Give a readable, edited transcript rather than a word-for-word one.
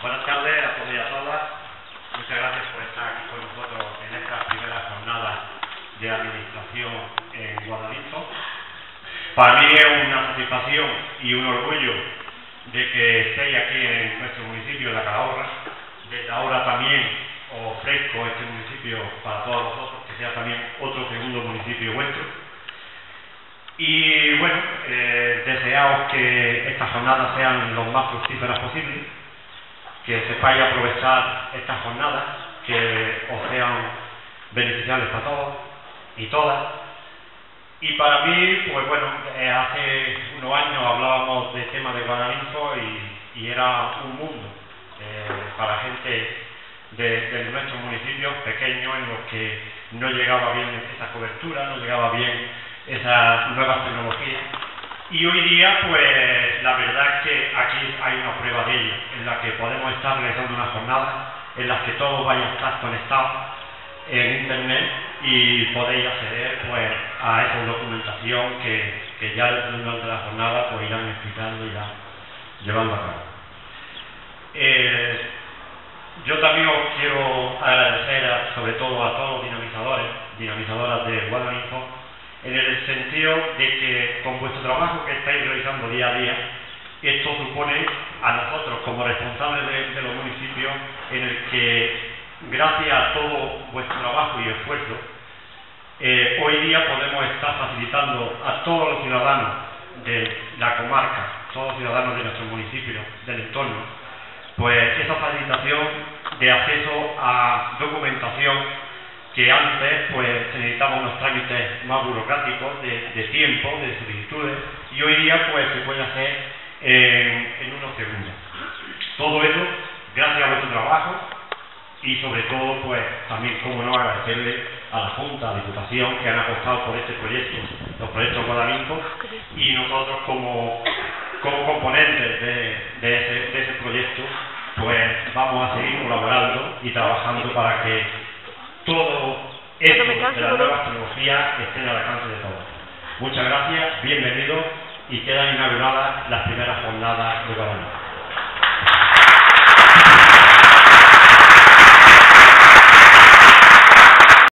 Buenas tardes a todos y a todas. Muchas gracias por estar aquí con nosotros en esta primera jornada de administración en Guadalito. Para mí es una satisfacción y un orgullo de que estéis aquí en nuestro municipio de La Calahorra. Desde ahora también os ofrezco este municipio para todos vosotros, que sea también otro segundo municipio vuestro. Y bueno, deseaos que estas jornadas sean lo más fructíferas posibles, que sepáis aprovechar estas jornadas, que os sean beneficiables para todos y todas. Y para mí, pues bueno, hace unos años hablábamos del tema de Guadalinfo y era un mundo para gente de nuestros municipios pequeños en los que no llegaba bien esa cobertura, no llegaba bien esas nuevas tecnologías. Y hoy día, pues la verdad es que aquí hay una prueba de ello, en la que podemos estar realizando una jornada en la que todos vayan a estar conectados en internet y podéis acceder pues a esa documentación que ya durante la jornada pues irán explicando y irán llevando a cabo. Yo también os quiero agradecer sobre todo a todos los dinamizadoras de Guadalinfo, en el sentido de que con vuestro trabajo que estáis realizando día a día, esto supone a nosotros como responsables de los municipios, en el que gracias a todo vuestro trabajo y esfuerzo, hoy día podemos estar facilitando a todos los ciudadanos de la comarca, todos los ciudadanos de nuestro municipio, del entorno, pues esa facilitación de acceso a documentación que antes pues se necesitaban unos trámites más burocráticos de tiempo, de solicitudes, y hoy día pues se puede hacer en unos segundos. Todo eso gracias a vuestro trabajo y sobre todo pues también, como no, agradecerle a la Junta, a la Diputación, que han apostado por este proyecto, los proyectos Guadalinfo, y nosotros como componentes de ese proyecto pues vamos a seguir colaborando y trabajando para que todo esto de las nuevas tecnologías esté al alcance de todos. Muchas gracias, bienvenidos, y quedan inauguradas las primeras jornadas de Guadalinfo.